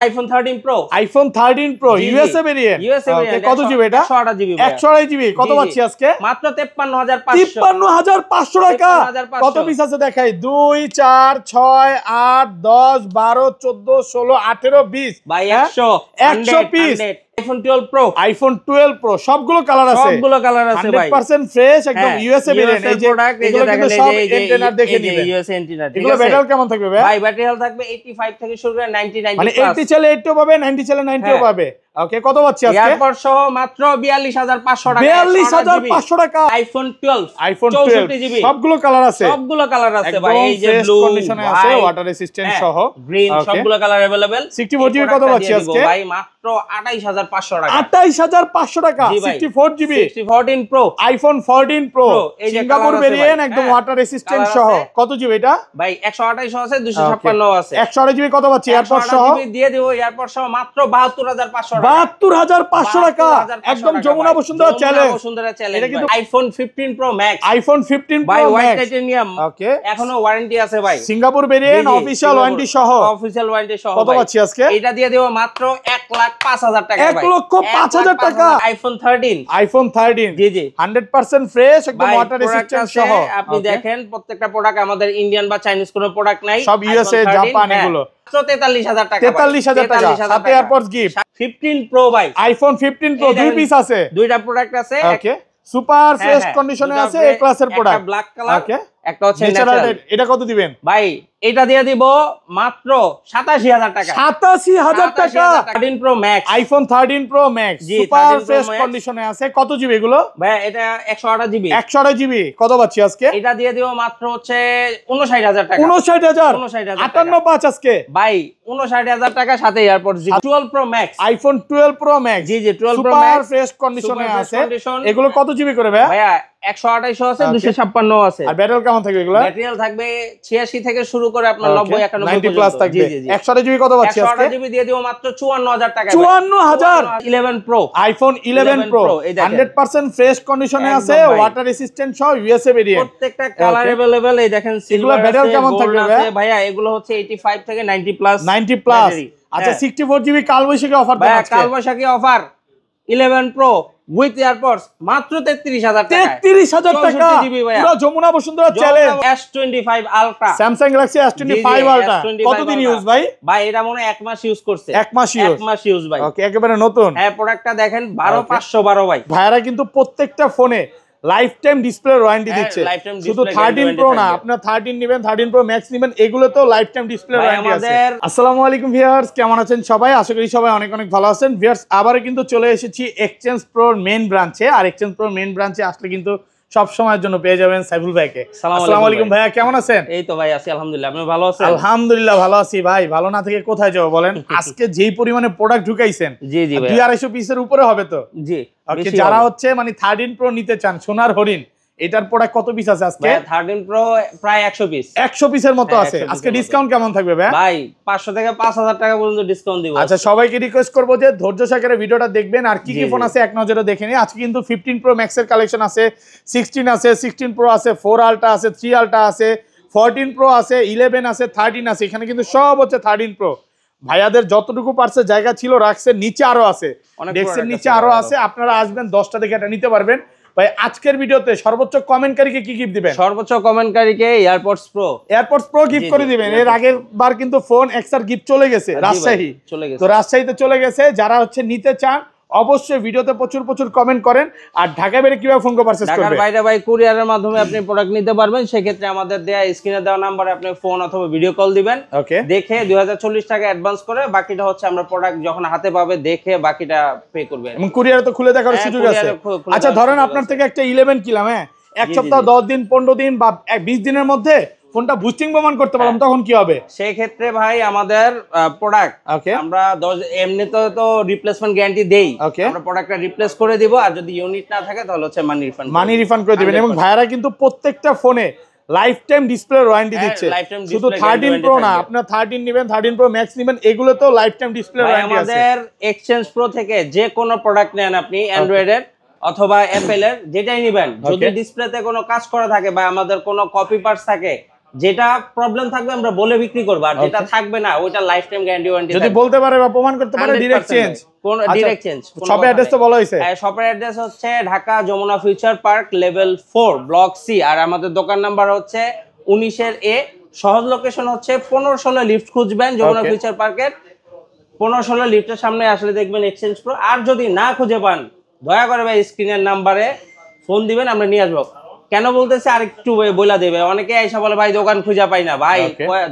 IPhone 13 pro, iPhone 13 pro USA variant. Okay, কত GB এটা? 128 GB. 128 GB. কত পাচ্ছি আজকে? মাত্র 53500। 53500 টাকা। কত পিস আছে দেখাই? 2 4 6 8 10 12 14 16 18 20 ভাই 100 piece. IPhone 12 pro, iPhone 12 pro সবগুলো কালার আছে, সবগুলো কালার আছে ভাই, 100% ফ্রেশ একদম ইউএসএ ভেরিয়েন্ট। এই যে এগুলো কিন্তু সব এন্টেনার দেখে নিবেন, ইউএসএ এন্টেনার। এগুলো ব্যাটারি কেমন থাকবে ভাই? ভাই ব্যাটারি হেলথ থাকবে 85 থেকে শুরু করে 90 মানে 80 চলে 80 ও পাবে, 90 চলে 90 ও পাবে। ওকে, কত পাচ্ছি আজকে? এরপর সহ মাত্র 42500 টাকা। 42500 টাকা আইফোন 12, আইফোন 64 জিবি, সবগুলো কালার আছে, সবগুলো কালার আছে ভাই। এই যে ব্লু কন্ডিশনে আছে, ওয়াটার রেসিস্ট্যান্ট সহ, গ্রিন, সবগুলো কালার अवेलेबल। 64 জিবি কত পাচ্ছি আজকে? ভাই মাত্র 28500 টাকা। 28500 টাকা 64 GB 14 pro, iPhone 14 pro Singapore variant একদম ওয়াটার রেসিস্ট্যান্ট সহ। কত জিবি এটা? ভাই 128 আছে, 256 আছে। 128 জিবি কত পাচ্ছি? এয়ারপড সহ দিয়ে দেব, এয়ারপড সহ মাত্র 72500 টাকা। 72500 টাকা একদম যমুনা বসুন্ধরা চ্যালেঞ্জ। এটা কিন্তু iPhone 15 pro max, iPhone 15 pro ভাই ম্যাক্স হোয়াইট টাইটেনিয়াম। ওকে, এখনো ওয়ারেন্টি আছে ভাই, সিঙ্গাপুর ভেরিয়েন্ট অফিশিয়াল ওয়ারেন্টি সহ, অফিশিয়াল ওয়ারেন্টি সহ। কত পাচ্ছি আজকে? এটা দিয়ে দেব মাত্র 1,05,000 টাকা ভাই। 1,05,000 টাকা আইফোন 13, আইফোন 13 জি জি 100% ফ্রেশ একদম ওয়াটার রেসিস্ট্যান্ট সহ। আপনি দেখেন প্রত্যেকটা প্রোডাক্ট আমাদের ইন্ডিয়ান বা চাইনিজ কোনো প্রোডাক্ট নাই, সব ইউএসএ জাপান এগুলো। 43000 টাকা, 43000 টাকা সাথে এয়ারপডস গিফট। 15 প্রো ভাই, আইফোন 15 প্রো দুই পিস আছে, দুইটা প্রোডাক্ট আছে। ওকে, সুপার ফ্রেশ কন্ডিশনে আছে, এ ক্লাসের প্রোডাক্ট, একটা ব্ল্যাক কালার, ওকে, একটা হচ্ছে ন্যাচারাল। এটা কত দিবেন ভাই? এটা দিয়ে দিব মাত্র 87000 টাকা। 87000 টাকা 13 pro max, iPhone 13 pro max super fresh কন্ডিশনে আছে। কত জিবি এগুলো? ভাই এটা 128 জিবি। 128 জিবি কত পাচ্ছি আজকে? এটা দিয়ে দিব মাত্র হচ্ছে 59000 টাকা। 59000 585 আজকে ভাই, 59000 টাকা সাথে AirPod 12 pro max, iPhone 12 pro max, জি জি 12 প্রো সুপার ম্যাক্স ফ্রেশ কন্ডিশনে আছে। এগুলো কত জিবি করে ভাই? ভাইয়া 128 আছে, 256 আছে। আর ব্যাটারি কেমন থাকবে এগুলো? ব্যাটারি থাকবে 86 থেকে শুরু করে আপনার 90 91 প্লাস থাকবে। 128 জিবি কত পাচ্ছি আজকে? 128 জিবি দিয়ে দিব মাত্র 54000 টাকা। 54000 11 প্রো, আইফোন 11 প্রো 100% ফ্রেশ কন্ডিশনে আছে, ওয়াটার রেসিস্ট্যান্ট সহ ইউএসএ ভেরিয়েন্ট, প্রত্যেকটা কালার अवेलेबल। এই দেখেন এগুলো ব্যাটারি কেমন থাকবে ভাইয়া? এগুলো হচ্ছে 85 থেকে 90 প্লাস। 90 প্লাস। আচ্ছা 64 জিবি কালবৈশাখী অফার দেন আজকে। কালবৈশাখী অফার 11 প্রো উইথ এয়ারপডস মাত্র 33000 টাকা। 33000 টাকা পুরো Jamuna Bashundhara challenge. S25 ultra, Samsung Galaxy S25 ultra কতদিন ইউজ ভাই? ভাই এটা মনে হয় 1 মাস ইউজ করছে। 1 মাস ইউজ ভাই। ওকে, একেবারে নতুন। হ্যাঁ, প্রোডাক্টটা দেখেন 12512 ভাই। ভাইরা কিন্তু প্রত্যেকটা ফোনে লাইফ টাইম ডিসপ্লে ওয়ারেন্টি দিচ্ছে, শুধু 13 প্রো না, আপনারা 13 নেবেন, 13 প্রো ম্যাক্স নেবেন, এগুলো তো লাইফ টাইম ডিসপ্লে ওয়ারেন্টি আছে। আসসালামু আলাইকুম ভিউয়ার্স, কেমন আছেন সবাই? আশা করি সবাই অনেক অনেক ভালো আছেন। ভিউয়ার্স, আবারো কিন্তু চলে এসেছি এক্সচেঞ্জ প্রোর মেইন ব্রাঞ্চে। আর এক্সচেঞ্জ প্রোর মেইন ব্রাঞ্চে আসলে কিন্তু সব সময়ের জন্য পেয়ে যাবেন সাইফুল ভাইকে। আসসালামু আলাইকুম ভাইয়া, কেমন আছেন? এই তো ভাই আছি আলহামদুলিল্লাহ, আপনি ভালো আছেন? আলহামদুলিল্লাহ ভালো আছি ভাই। ভালো না থেকে কোথায় যাবো বলেন? আজকে যেই পরিমাণে প্রোডাক্ট ঢুকাইছেন, জি জি ভাই 200-250 পিসের উপরে হবে তো। জি, ওকে, যারা হচ্ছে মানে 13 প্রো নিতে চান, সোনার হরিণ, এটার প্রোডাক্ট কত পিস আছে আজকে? 13 প্রো প্রায় 100 পিস, 100 পিসের মতো আছে। আজকে ডিসকাউন্ট কেমন থাকবে ভাই? ভাই 500 থেকে 5000 টাকা পর্যন্ত ডিসকাউন্ট দিব। আচ্ছা, সবাইকে রিকোয়েস্ট করব যে ধৈর্য সহকারে ভিডিওটা দেখবেন আর কি কি ফোন আছে এক নজরে দেখে নিন। আজকে কিন্তু 15 প্রো ম্যাক্স এর কালেকশন আছে, 16 আছে, 16 প্রো আছে, 4 আলট্রা আছে, 3 আলট্রা আছে, 14 প্রো আছে, 11 আছে, 13 আছে। এখানে কিন্তু সব হচ্ছে 13 প্রো। ভাইয়াদের যতটুকু পারছে জায়গা ছিল রাখছে, নিচে আরো আছে, ডেস্কের নিচে আরো আছে। আপনারা আসবেন 10টা দেখে এটা নিতে পারবেন। ভাই আজকের ভিডিওতে সর্বোচ্চ কমেন্টকারীকে কি গিফট দিবেন? সর্বোচ্চ কমেন্টকারীকে এয়ারপডস প্রো গিফট করে দিবেন। এর আগের বার কিন্তু ফোন এক্সআর গিফট চলে গেছে রাজশাহী, তো রাজশাহীতে চলে গেছে। যারা হচ্ছে নিতে চান অবশ্যই ভিডিওতে প্রচুর প্রচুর কমেন্ট করেন। আর ঢাকা বাইরে কিভাবে ফোন করে পারচেজ করবেন? ঢাকার বাইরে ভাই কুরিয়ারের মাধ্যমে আপনি প্রোডাক্ট নিতে পারবেন। সেই ক্ষেত্রে আমাদের দেয়া স্ক্রিনে দেওয়া নম্বরে আপনি ফোন অথবা ভিডিও কল দিবেন। ওকে, দেখে 2040 টাকা অ্যাডভান্স করে বাকিটা হচ্ছে আমরা প্রোডাক্ট যখন হাতে পাবে দেখে বাকিটা পে করবেন। এবং কুরিয়ারে তো খুলে দেখার সুযোগ আছে। আচ্ছা ধরেন আপনার থেকে একটা 11 কিলাম, হ্যাঁ, এক সপ্তাহ 10 দিন 15 দিন বা 20 দিনের মধ্যে ফোনটা বুস্টিং প্রমাণ করতে পারলাম, তখন কি হবে? সেই ক্ষেত্রে ভাই আমাদের প্রোডাক্ট আমরা এমনিতে তো রিপ্লেসমেন্ট গ্যারান্টি দেই, আমরা প্রোডাক্টটা রিপ্লেস করে দিব। আর যদি ইউনিট না থাকে তাহলে হচ্ছে মানি রিফান্ড করে দিবেন। এবং ভাইরা কিন্তু প্রত্যেকটা ফোনে লাইফ টাইম ডিসপ্লে ওয়ারেন্টি দিচ্ছে, শুধু 13 প্রো না, আপনারা 13 নেবেন, 13 প্রো ম্যাক্স নেবেন, এগুলো তো লাইফ টাইম ডিসপ্লে ওয়ারেন্টি আছে। আমাদের এক্সচেঞ্জ প্রো থেকে যে কোনো প্রোডাক্ট নেন আপনি, অ্যান্ড্রয়েডের অথবা অ্যাপেলের, যেটাই নেবেন, যদি ডিসপ্লেতে কোনো কাজ করা থাকে বা আমাদের কোনো কপি পার্টস থাকে, যেটা প্রবলেম থাকবে আমরা বলে বিক্রি করব, আর যেটা থাকবে না ওইটা লাইফ টাইম গ্যারান্টি ওয়ারেন্টি যদি বলতে পারে বা প্রমাণ করতে পারে ডাইরেক্ট চেঞ্জ। কোন ডাইরেক্ট চেঞ্জ। শপের অ্যাড্রেস তো বলা হয়েছে। শপের অ্যাড্রেস হচ্ছে Dhaka Jamuna future park level 4 block C, আর আমাদের দোকান নাম্বার হচ্ছে 19 এর এ। সহজ লোকেশন হচ্ছে 15-16 লিফট খুঁজবেন যমুনা ফিউচার পার্কের 15-16 লিফটের সামনে আসলে দেখবেন এক্সচেঞ্জ প্রো। আর যদি না খুঁজে পান দয়া করে ভাই স্ক্রিনের নাম্বারে ফোন দিবেন, আমরা নিয়ে আসবো। কেন বলতেছে আর একটু বইলা দেবে, অনেকে এসে বলে ভাই দোকান খুঁজে পাই না। ভাই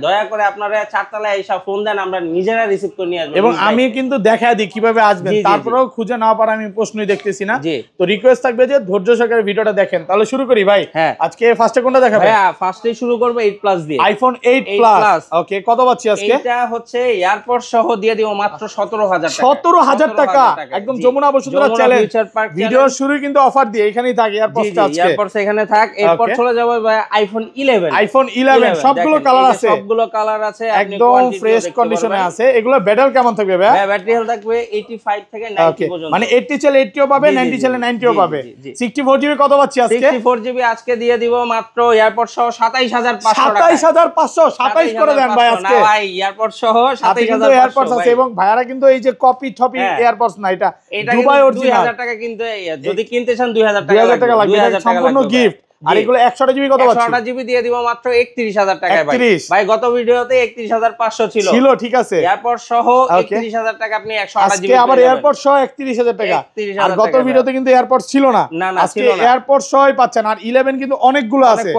দয়া করে আপনারা 4 তলায় এসে ফোন দেন, আমরা নিজেরা রিসিভ করে নিয়ে আসবো। এবং আমি কিন্তু দেখায় দিই কিভাবে আসবেন, তারপরেও খুঁজে না পারা আমি প্রশ্নই দেখতেছি না। তো রিকোয়েস্ট থাকবে যে ধৈর্য সহকারে ভিডিওটা দেখেন। তাহলে শুরু করি ভাই। আজকে ফার্স্টে কোনটা দেখাবেন? হ্যাঁ, ফার্স্টে শুরু করব 8 প্লাস দিয়ে। IPhone 8 plus. ওকে, কত পাচ্ছি আজকে? এটা হচ্ছে এয়ারপড সহ দিয়ে দিব মাত্র 17000 টাকা। 17000 টাকা একদম যমুনা বসুন্ধরা চ্যালেঞ্জ। ভিডিওর শুরু কিন্তু অফার দিয়ে এখানেই থাকে এয়ারপডসটা আজকে। এয়ারপডস এখানে থাক। এরপর চলে যাব ভাই আইফোন 11। আইফোন 11 সবগুলো কালার আছে, সবগুলো কালার আছে, একদম ফ্রেশ কন্ডিশনে আছে। এগুলো ব্যাটারি কেমন থাকবে ভাই? ব্যাটারি হেলথ থাকবে 85 থেকে 90 পর্যন্ত। মানে 80 চলে 80ও পাবে, 90 চলে 90ও পাবে। 64 জিবি কত পাচ্ছি আজকে? 64 জিবি আজকে দিয়ে দিব মাত্র এয়ারপড সহ 27500 টাকা। 27500 27 করে দেন ভাই আজকে। না ভাই, এয়ারপড সহ 27500 এয়ারপডস আছে। এবং ভাইয়ারা কিন্তু এই যে কপি টপি এয়ারপডস না, এটা দুবাই অরিজিনাল। 2000 টাকা কিন্তু যদি কিনতে চান 2000 টাকা লাগবে, সম্পূর্ণ গিফট। আর এগুলো 100 জিবি কত পাচ্ছি? 100 জিবি দিয়ে দিব মাত্র 31000 টাকায় ভাই। ভাই গত ভিডিওতে 31500 ছিল, ঠিক আছে। এয়ারপড সহ 31000 টাকা আপনি 108 জিবি। আজকে আবার এয়ারপড সহ 31000 টাকা। আর গত ভিডিওতে কিন্তু এয়ারপড ছিল না, আজকে এয়ারপড সহই পাচ্ছেন। আর 11 কিন্তু অনেকগুলো আছে,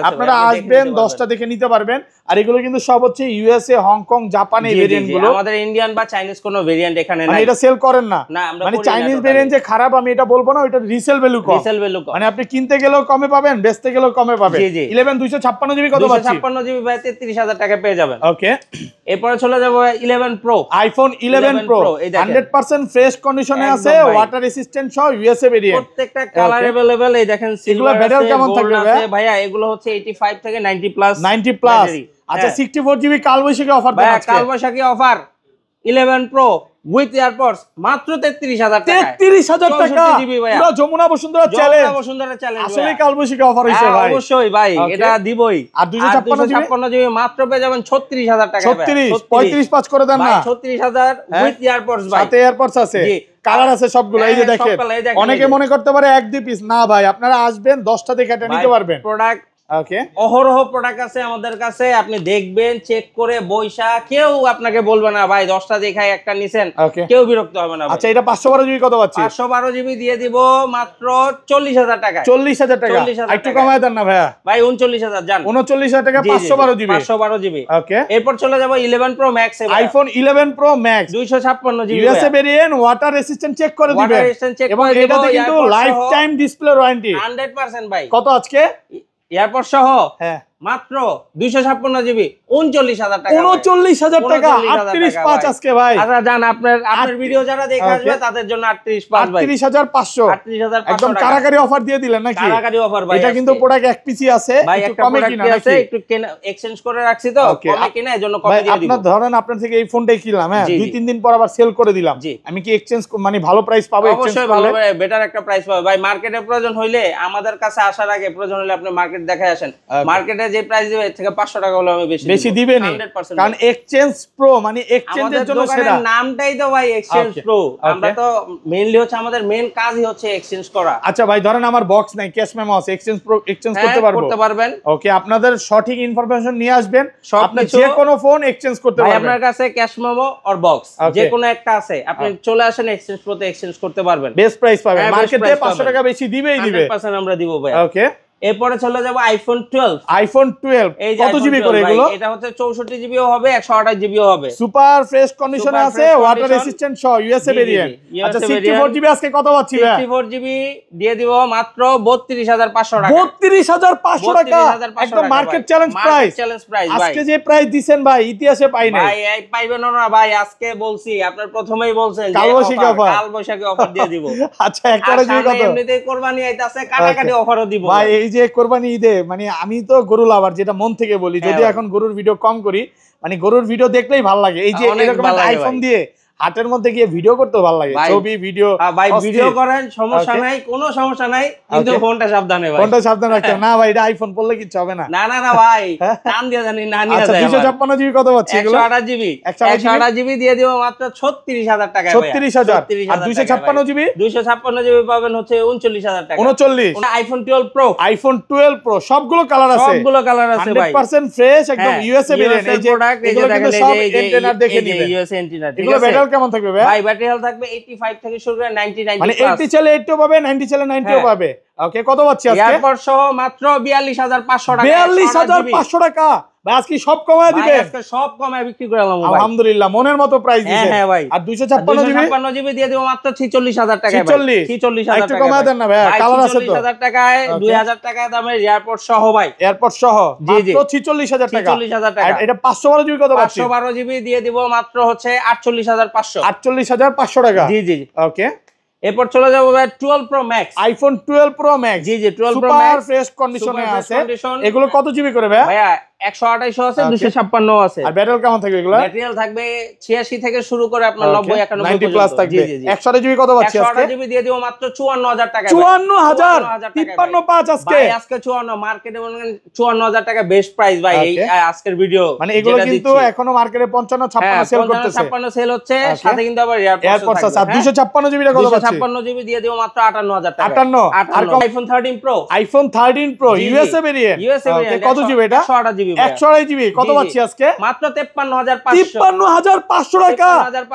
আপনারা আসবেন 10টা দেখে নিতে পারবেন। আর এগুলো কিন্তু সব হচ্ছে ইউএসএ, হংকং, জাপান এই ভেরিয়েন্ট গুলো। আমাদের ইন্ডিয়ান বা চাইনিজ কোনো ভেরিয়েন্ট এখানে নাই। এটা সেল করেন না, মানে চাইনিজ ভেরিয়েন্ট যে খারাপ আমি এটা বলবো না, ওটা রিসেল ভ্যালু কম। মানে আপনি কিনতে গেলেও কমে পাবেন, বেচতে গেলেও কমে পাবেন। 11 256 জিবি কত পাচ্ছি? 256 জিবি ভাই 33000 টাকা পেয়ে যাবেন। ওকে, এরপরে চলে যাব 11 প্রো। আইফোন 11 প্রো 100% ফ্রেশ কন্ডিশনে আছে, ওয়াটার রেসিস্ট্যান্ট সহ ইউএসএ ভেরিয়েন্ট। প্রত্যেকটা কালার अवेलेबल। এই দেখেন সিলভার ব্যাটারি কেমন থাকবে ভাইয়া? এগুলো হচ্ছে 85 থেকে 90 প্লাস। 90 প্লাস। আচ্ছা 64 জিবি কালবৈশাখী অফার দেন আজকে। কালবৈশাখী অফার 11 প্রো উইথ এয়ারপডস মাত্র 33000 টাকা। 33000 টাকা পুরো যমুনা বসুন্ধরা চ্যালেঞ্জ। যমুনা বসুন্ধরা চ্যালেঞ্জ আসলে কালবৈশাখী অফার হইছে ভাই। অবশ্যই ভাই, এটা দিবই। আর 256 জিবি মাত্র পেয়ে যাবেন 36000 টাকা। 36 35 পাঁচ করে দেন না? 36000 উইথ এয়ারপডস ভাই। সাথে এয়ারপডস আছে, কালার আছে সবগুলো। এই যে দেখেন, অনেকে মনে করতে পারে 1-2 পিস না ভাই, আপনারা আসবেন 10টা দেখে এটা নিতে পারবেন। প্রোডাক্ট ওকে, অহরহ প্রোডাক্ট আছে আমাদের কাছে, আপনি দেখবেন, চেক করে বইসা। কেউ আপনাকে বলবে না ভাই 10টা দেখাই একটা নিছেন, কেউ বিরক্ত হবে না। আচ্ছা এটা 512 জিবি কত পাচ্ছি? 512 জিবি দিয়ে দিব মাত্র 40000 টাকা। 40000 টাকা একটু কমায় দেন না ভাইয়া? ভাই 39000 জান। 39000 টাকা 512 জিবি। 512 জিবি। ওকে, এরপর চলে যাব 11 pro max. IPhone 11 pro max 256 GB USA variant, water resistant check করে দিবেন। এবং এটাতে কিন্তু লাইফ টাইম ডিসপ্লে ওয়ারেন্টি 100% ভাই। কত আজকে? এয়ারপড সহ হ্যাঁ মাত্র 256 জিবি 39000 টাকা। 39000 টাকা 38.5 আজকে ভাই। আচ্ছা জান, আপনার ভিডিও যারা দেখে আসবে তাদের জন্য 38.5 ভাই। 38500 একদম কারাকারি অফার দিয়ে দিলেন নাকি? কারাকারি অফার ভাই। এটা কিন্তু প্রোডাক্ট এক পিসি আছে, একটু কমে কিনা আছে, একটু এক্সচেঞ্জ করে রাখছি তো কমে কিনা, এজন্য কমে দিয়ে দিব। আপনার ধরেন আপনার থেকে এই ফোনটাই কিনলাম, হ্যাঁ 2-3 দিন পর আবার সেল করে দিলাম, আমি কি এক্সচেঞ্জ মানে ভালো প্রাইস পাবো? অবশ্যই ভালো, বেটার একটা প্রাইস পাবো ভাই। মার্কেটে প্রয়োজন হইলে আমাদের কাছে আসার আগে প্রয়োজন হলে আপনি মার্কেট দেখে আসেন। মার্কেটে যে প্রাইস দিবে এর থেকে 500 টাকা হলো আমি বেশি দিবেনই, কারণ এক্সচেঞ্জ প্রো মানে এক্সচেঞ্জের জন্য সেরা। নামটাই তো ভাই এক্সচেঞ্জ প্রো। আমরা তো মেইনলি হচ্ছে আমাদের মেইন কাজই হচ্ছে এক্সচেঞ্জ করা। আচ্ছা ভাই ধরেন আমার বক্স নাই, ক্যাশ মেমো আছে, এক্সচেঞ্জ প্রো এক্সচেঞ্জ করতে পারবেন। ওকে, আপনাদের সঠিক ইনফরমেশন নিয়ে আসবেন, আপনি যে কোনো ফোন এক্সচেঞ্জ করতে পারবেন। আপনার কাছে ক্যাশ মেমো আর বক্স যে কোনো একটা আছে, আপনি চলে আসেন এক্সচেঞ্জ প্রোতে এক্সচেঞ্জ করতে পারবেন, বেস্ট প্রাইস পাবেন। মার্কেটে 500 টাকা বেশি দিবে 100% আমরা দিব ভাই। ওকে, এরপরে চলে যাব আইফোন 12। আইফোন 12 কত জিবি করে এগুলো? এটা হচ্ছে 64 জিবিও হবে, 128 জিবিও হবে। সুপার ফ্রেশ কন্ডিশনে আছে, ওয়াটার রেসিস্ট্যান্ট সহ ইউএসএ ভেরিয়েন্ট। আচ্ছা 64 জিবি আজকে কত পাচ্ছি ভাই? 64 জিবি দিয়ে দিব মাত্র 32500 টাকা। 32500 টাকা একদম মার্কেট চ্যালেঞ্জ প্রাইস। আজকে যে প্রাইস দিবেন ভাই ইতিহাসে পাই নাই ভাই। এই পাইবেন না ভাই, আজকে বলছি, আপনার প্রথমেই বলছেন যে কালবৈশাখী অফার দিয়ে দিব। আচ্ছা একটা জিবি কত? এমনিতেই কুরবানি আইতাছে, কাটাকাটি অফারও দিব ভাই। এই যে কোরবানি ঈদে মানে আমি তো গরু লাভার, যেটা মন থেকে বলি, যদি এখন গরুর ভিডিও কম করি, মানে গরুর ভিডিও দেখলেই ভালো লাগে। এই যে এরকম একটা আইফোন দিয়ে হাটের মধ্যে গিয়ে ভিডিও করতে ভালো লাগে, ছবি ভিডিও। ভাই ভিডিও করেন, সমস্যা নাই, কোনো সমস্যা নাই, কিন্তু ফোনটা সাবধানে ভাই, ফোনটা সাবধানে রাখতে হবে। না ভাই এটা আইফোন পড়লে কিছু হবে না। না না না ভাই, টান দিয়ে জানি না নিয়ে আচ্ছা যায়। 256 জিবি কত পাচ্ছি এগুলো? 128 জিবি, 128 জিবি দিয়ে দিব মাত্র 36000 টাকা। 36000। আর 256 জিবি? 256 জিবি পাবেন হচ্ছে 39000 টাকা। 39। আইফোন 12 প্রো, আইফোন 12 প্রো সবগুলো কালার আছে, সবগুলো কালার আছে ভাই, 100% ফ্রেশ, একদম ইউএসএ ভেরিয়েন্ট। এই যে প্রোডাক্ট, এই যে এগুলো কিন্তু সব দেখেন, এন্টেনার দেখে নিবেন, ইউএসএ এন্টিনা। এগুলো ব্যাটারি কেমন থাকবে ভাই? ভাই ব্যাটারি হেলথ থাকবে 85 থেকে শুরু করে 90 মানে 90 80 চলে 80 পাবে, 90 চলে 90 পাবে। ওকে, কত পাচ্ছি আজকে? এয়ারপড সহ মাত্র 42500 টাকা। 42500 টাকা ভাই, আজকে সব কমায় দিবে। আজকে সব কমায় বিক্রি করে দিলাম ভাই, আলহামদুলিল্লাহ, মনের মতো প্রাইস দিয়েছেন। হ্যাঁ ভাই। আর 256 জিবি দিয়ে দেব মাত্র 46000 টাকায় ভাই। 46000 একটু টাকা কমায় দেন না ভাই, কালার আছে তো। 46000 টাকায় 2000 টাকা দামের এয়ারপড সহ ভাই, এয়ারপড সহ মাত্র 46000 টাকা। 46000 টাকা। আর এটা 512 জিবি কত পাচ্ছি? 512 জিবি দিয়ে দিব মাত্র হচ্ছে 48500। 48500 টাকা। জি জি। ওকে, এরপর চলে যাব ভাই 12 pro max, iPhone 12 pro max. জি জি, 12 প্রো সুপার ম্যাক্স ফ্রেশ কন্ডিশনে সুপার ফ্রেশ আছে। কন্ডিশন। এগুলো কত জিবি করে ভাই? ভাইয়া 128 আছে, 256 আছে। আর ব্যাটারি কেমন থাকবে এগুলো? ম্যাটেরিয়াল থাকবে 86 থেকে শুরু করে আপনার 90 91 90 প্লাস থাকবে। 128 জিবি কত পাচ্ছি আজকে? 128 জিবি দিয়ে দিব মাত্র 54000 টাকা। 54000 535 আজকে ভাই আজকে 54 মার্কেটে মনে করেন 54000 টাকা বেস্ট প্রাইস ভাই এই আজকের ভিডিও। মানে এগুলো কিন্তু এখনো মার্কেটে 55 56 সেল করতেছে, 56 সেল হচ্ছে, সাথে কিন্তু আবার এয়ারপডস আছে। আর 256 জিবি কত পাচ্ছি? 256 জিবি দিয়ে দিব মাত্র 58000 টাকা। 58। আর iPhone 13 pro, iPhone 13 pro USA variant. USA variant কত জিবি এটা? 128 জিবি। 128 জিবি কত পাচ্ছি আজকে? মাত্র 53500। 53500 টাকা।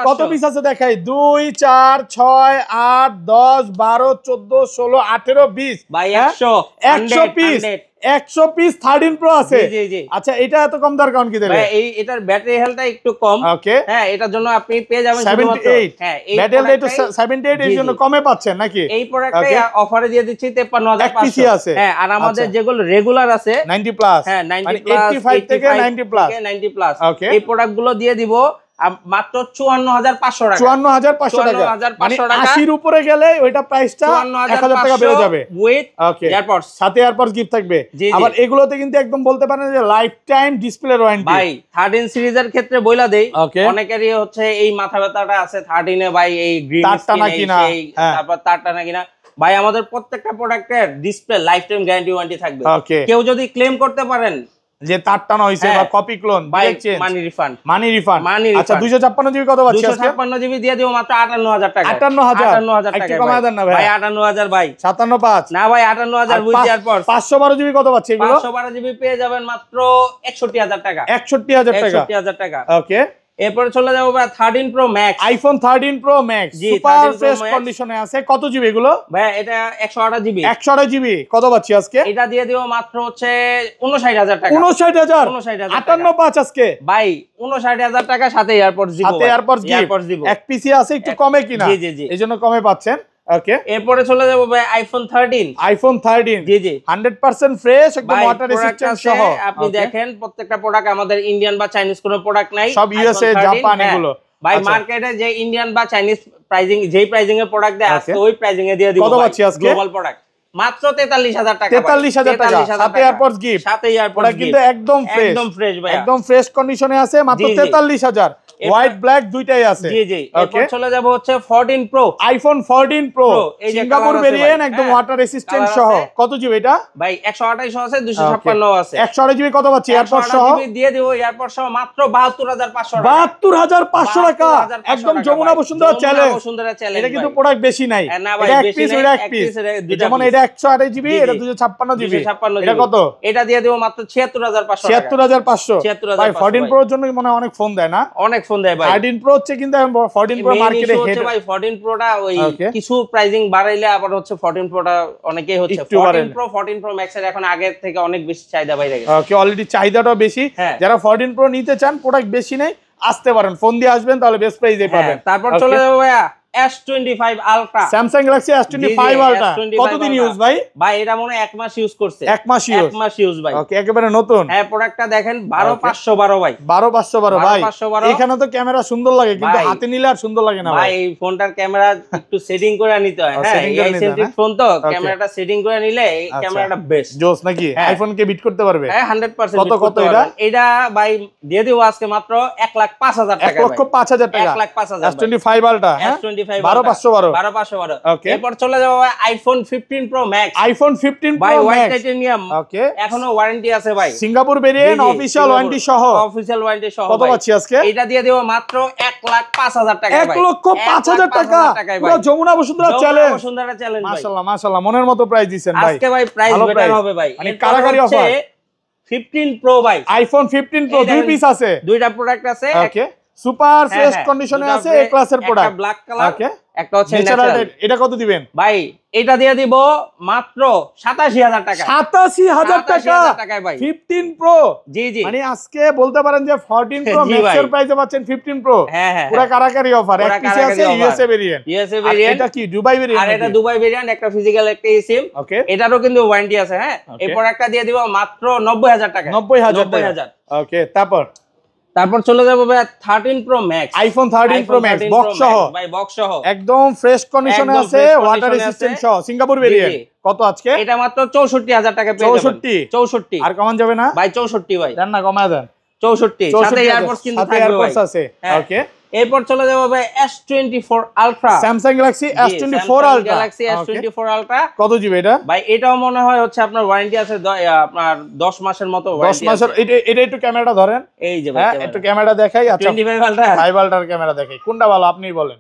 কত পিস আছে দেখাই? 2 4 6 8 10 12 14 16 18 20 ভাই 100 পিস। 100 পিস 13 প্রো আছে। জি জি। আচ্ছা, এটা এত কম দর কারণ কি দেবে? ভাই এটার ব্যাটারি হেলথটা একটু কম। ওকে, হ্যাঁ, এটার জন্য আপনি পেয়ে যাবেন 78। হ্যাঁ, এই ব্যাটারি রেট 78 এর জন্য কমে পাচ্ছেন নাকি? এই প্রোডাক্টটাই অফারে দিয়ে দিচ্ছি 53500 আছে। হ্যাঁ, আর আমাদের যেগুলো রেগুলার আছে 90 প্লাস, হ্যাঁ 90 প্লাস, 85 থেকে 90 প্লাস, 90 প্লাস, ওকে, এই প্রোডাক্টগুলো দিয়ে দিব মাত্র 54500 টাকা। 54500 টাকা। মানে 80 এর উপরে গেলে ওইটা প্রাইসটা 1000 টাকা বেড়ে যাবে উইথ ওকে, এয়ারপডস, সাথে এয়ারপডস গিফট থাকবে। আবার এগুলোতে কিন্তু একদম বলতে পারেন যে লাইফ টাইম ডিসপ্লে ওয়ারেন্টি। ভাই 13 সিরিজের ক্ষেত্রে বইলা দেই, অনেকেরই হচ্ছে এই মাথা ব্যথাটা আছে 13 এ ভাই, এই গ্রিন তারটা কিনা, তারপর তারটা না কিনা। ভাই আমাদের প্রত্যেকটা প্রোডাক্টের display life time guarantee warranty থাকবে। কেউ যদি ক্লেম করতে পারেন যে তারটানো হইছে বা কপি ক্লোন, মানি রিফান্ড, মানি রিফান্ড। আচ্ছা 256 জিবি কত পাচ্ছি আজকে? 256 জিবি দিয়ে দিব মাত্র 58000 টাকা। 58000 টাকা। একটু কমায় দেন না ভাই। ভাই 58000 ভাই, 575 না ভাই 58000 উইথ এয়ারপড। 512 জিবি কত পাচ্ছি এগুলো? 512 জিবি পেয়ে যাবেন মাত্র 61000 টাকা। 61000 টাকা। 61000 টাকা। ওকে, এরপর চলে যাবো ভাই 13 pro max, iPhone 13 pro max super fresh কন্ডিশনে আছে। কত জিবি এগুলো? ভাই এটা 128 জিবি। 128 জিবি কত পাচ্ছি আজকে? এটা দিয়ে দিব মাত্র হচ্ছে 59000 টাকা। 59000 585 আজকে ভাই, 59000 টাকা, সাথে এয়ারপডস দিব। সাথে এয়ারপডস দিব। এক পিসি আছে, একটু কমে কিনা, জি জি জি, এইজন্য কমে পাচ্ছেন। ওকে, এরপরে চলে যাব ভাই আইফোন 13। আইফোন 13 জি জি, 100% ফ্রেশ, একদম ওয়াটার রেজিস্ট্যান্ট সহ। আপনি দেখেন প্রত্যেকটা প্রোডাক্ট আমাদের ইন্ডিয়ান বা চাইনিজ কোনো প্রোডাক্ট নাই, সব ইউএসএ জাপান এগুলো। ভাই মার্কেটে যে ইন্ডিয়ান বা চাইনিজ প্রাইজিং, যেই প্রাইজিং এর প্রোডাক্ট দেয় আজকে ওই প্রাইজিং এ দিয়ে দিব। কত পাচ্ছি আজকে? গ্লোবাল প্রোডাক্ট মাত্র 43000 টাকা। 43000 টাকা, সাথে এয়ারপডস গিফট। সাথে এয়ারপডস কিন্তু একদম ফ্রেশ ভাই, একদম ফ্রেশ কন্ডিশনে আছে। মাত্র 43000, হোয়াইট ব্ল্যাক দুইটাই আছে। জি জি। এরপর চলে যাব হচ্ছে 14 pro, iPhone 14 pro Singapore variant, একদম ওয়াটার রেসিস্ট্যান্ট সহ। কত জিবি এটা? ভাই 128 আছে, 256 আছে। 128 জিবি কত পাচ্ছি এয়ারপড সহ? দিয়ে দেব এয়ারপড সহ মাত্র 72500 টাকা। 72500 টাকা, একদম যমুনা বসুন্ধরা চ্যালেঞ্জ। এটা কিন্তু প্রোডাক্ট বেশি নাই, এটা এক পিস, এটা এক পিস। যেমন এটা 128 জিবি, এটা 256 জিবি। এটা কত? এটা দিয়ে দেব মাত্র 76500 টাকা। 76500। ভাই 14 প্রোর জন্য মনে হয় অনেক ফোন দেয় না? অনেক ফোন দেয় ভাই। 13 প্রো হচ্ছে কিন্তু 14 প্রো মার্কেটে হেড ভাই। 14 প্রোটা ওই কিছু প্রাইজিং বাড়াইলে আবার হচ্ছে 14 প্রোটা অনেকেই হচ্ছে 14 প্রো ম্যাক্স এর এখন আগের থেকে অনেক বেশি চাহিদা বাইরে গেছে। ওকে, অলরেডি চাহিদাটাও বেশি। যারা 14 প্রো নিতে চান, প্রোডাক্ট বেশি নেই, আসতে পারেন, ফোন দিয়ে আসবেন, তাহলে বেস্ট প্রাইসে পাবেন। তারপর চলে যাব ভাইয়া S25 ultra, Samsung Galaxy S25 ultra কতদিন ইউজ ভাই? ভাই এটা মনে হয় 1 মাস ইউজ করছে। 1 মাস ইউজ ভাই। ওকে, একেবারে নতুন। হ্যাঁ, প্রোডাক্টটা দেখেন 12512 ভাই। 12512 ভাই। 12512 এখানে তো ক্যামেরা সুন্দর লাগে, কিন্তু ভাই, হাতে নিলে আর সুন্দর লাগে না ভাই। এই ফোনটার ক্যামেরা একটু সেটিং করে নিতে হয়। হ্যাঁ, setting করে এই নিতে হয় সেন্ট্রিক না? ফোন তো Okay. ক্যামেরাটা সেটিং করে নিলে এই আচ্ছা। ক্যামেরাটা বেস্ট। জোস নাকি? হ্যাঁ। আইফোন কে বিট করতে পারবে? হ্যাঁ, 100% কত বিট করতে এটা? পারবেন। এটা ভাই দিয়ে দিব আজকে মাত্র 1,05,000 টাকা। 1,05,000 টাকা। 1,05,000 S25 আলট্রা, হ্যাঁ? S25 12512 12512। Okay. এরপর চলে যাব ভাই আইফোন 15 প্রো ম্যাক্স। আইফোন 15 ভাই প্রো হোয়াইট ম্যাক্স। টাইটেনিয়াম, ওকে, এখনো ওয়ারেন্টি আছে ভাই। সিঙ্গাপুর ভেরিয়েন্ট, অফিশিয়াল ওয়ারেন্টি সহ। অফিশিয়াল ওয়ারেন্টি সহ কত ভাই। পাচ্ছি আজকে? এটা দিয়ে দেব মাত্র 1,05,000 টাকা ভাই। 1,05,000 টাকা। পুরো যমুনা বসুন্ধরা চ্যালেঞ্জ। বসুন্ধরা চ্যালেঞ্জ ভাই। মাশাআল্লাহ মাশাআল্লাহ, মনের মতো প্রাইস দিবেন ভাই। আজকে ভাই প্রাইস ভালো বেটার price। হবে ভাই। মানে এরপর কারাকারি হচ্ছে অফার। 15 প্রো ভাই। আইফোন 15 প্রো এই দুই দেখেন, পিস আছে। দুইটা প্রোডাক্ট আছে। ওকে, সুপার হ্যাঁ, ফ্রেশ হ্যাঁ, কন্ডিশনে দুটো আছে, আছে, এ ক্লাসের একটা প্রোডাক্ট। ব্ল্যাক কালার, ওকে, একটা হচ্ছে ন্যাচারাল ন্যাচারাল। এটা কত দিবেন ভাই এটা দিয়ে দিব মাত্র 87,000 টাকা। 87,000 টাকা 87,000 টাকায় ভাই। 15 প্রো। জি জি। মানে আজকে বলতে পারেন যে 14 প্রো জি ম্যাক্স এর ভাই। প্রাইসে পাচ্ছেন 15 প্রো। হ্যাঁ হ্যাঁ। পুরো কারাকারি অফার। এক পুরা পিসে আছে কারাকারি offer। USA variant. ইউএসএ আর ভেরিয়েন্ট। এটা কি দুবাই ভেরিয়েন্ট? আর এটা দুবাই ভেরিয়েন্ট, একটা ফিজিক্যাল একটা eSIM। ওকে, এটারও কিন্তু ওয়ারেন্টি আছে। হ্যাঁ, এই Okay. প্রোডাক্টটা দিয়ে দিব মাত্র 90,000 টাকা। 90,000 টাকা। 90,000। ওকে, তারপর চলে যাব ভাই 13 pro max. IPhone 13 pro max box সহ, ভাই বক্স সহ একদম ফ্রেশ কন্ডিশনে একদম আছে, fresh ওয়াটার condition এ রেসিস্ট্যান্ট আছে। সহ, সিঙ্গাপুর জি, ভেরিয়েন্ট। জি। কত আজকে? এটা মাত্র 64,000 টাকা পেয়ে যাবেন। 64 64 আর কমান যাবে না ভাই। 64 ভাই। দেন না, কমায় দেন। 64 সাথে 64 এয়ারপডস কিন্তু সাথে থাকবে ভাই। এয়ারপডস আছে। হ্যাঁ। ওকে, এরপর চলে যাব ভাই S24 ultra. Samsung Galaxy S24 ultra. Galaxy S24 ultra. কত জিবি এটা? ভাই এটাও মনে হয় হচ্ছে আপনার ওয়ারেন্টি আছে আপনার 10 মাসের মতো 10 ওয়ারেন্টি মাসের। আছে। এটা একটু ক্যামেরাটা ধরেন। এই যে ভাই হ্যাঁ, একটু ক্যামেরা দেখাই। আচ্ছা, 25 আলট্রা। 5 আলট্রার ক্যামেরা দেখাই। কোনটা ভালো আপনিই বলেন।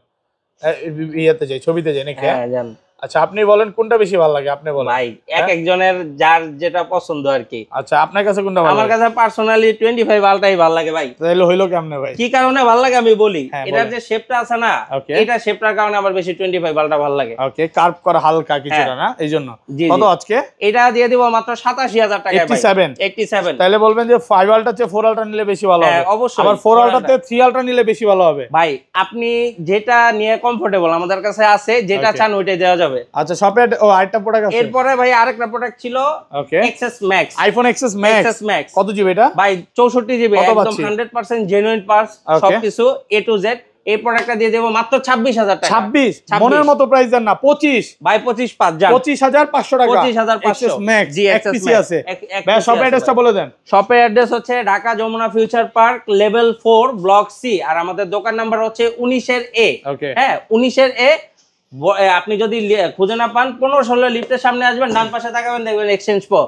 ইয়েতে যাই, ছবিতে যাই নাকি? হ্যাঁ জান। আচ্ছা, আপনি বলেন কোনটা বেশি ভালো লাগে, আপনি বলেন। ভাই এক একজনের যার যেটা পছন্দ আর কি। আচ্ছা, আপনার কাছে কোনটা ভালো আমার লাগে? কাছে পার্সোনালি 25 আলট্রাই ভালো লাগে ভাই। তাহলে হইলো কেমনে ভাই? কি কারণে ভালো লাগে আমি বলি। হ্যাঁ, এটার বলেন। যে শেপটা আছে না, Okay. এটা শেপটার কারণে আমার বেশি 25 আলট্রা ভালো লাগে। ওকে, কার্ভ করা হালকা কিছুটা হ্যাঁ। না, এইজন্য। জি, কত জি। আজকে? এটা দিয়ে দিব মাত্র 87,000 টাকা ভাই। 87 87। তাহলে বলবেন যে 5 আলট্রা চেয়ে 4 আলট্রা নিলে বেশি ভালো হ্যাঁ, হবে। অবশ্যই। আবার 4 4 আলট্রাতে 3 আলট্রা নিলে বেশি ভালো হবে। ভাই আপনি যেটা নিয়ে কমফোর্টেবল আমাদের কাছে আছে, যেটা Okay. চান ওইটাই দেওয়া যাবে। আচ্ছা, শপে আরেকটা প্রোডাক্ট আছে। এরপরে ভাই আরেকটা প্রোডাক্ট ছিল ওকে, XS Max। IPhone XS max. XS Max কত জিবি এটা? ভাই 64 জিবি, কত একদম পাচ্ছি? 100% জেনুইন পার্টস, Okay. সবকিছু A to Z। এই প্রোডাক্টটা দিয়ে দেব মাত্র 26,000 টাকা। 26 26 মনের মতো প্রাইস দেন না, 25 ভাই 25 যান। 25,500 টাকা। 25,500 XS Max। জি, এক XS পিসি Max। আছে। এক ভাই পিসি শপের আছে অ্যাড্রেসটা ভাই। বলে দেন। শপের অ্যাড্রেস হচ্ছে Dhaka Jamuna future park level 4 block C, আর আমাদের দোকান নাম্বার হচ্ছে 19 এর A। ওকে, হ্যাঁ, 19 এর A। আপনি যদি খুঁজে না পান 15-16 লিফটের সামনে আসবেন, ডান পাশে তাকাবেন, দেখবেন এক্সচেঞ্জ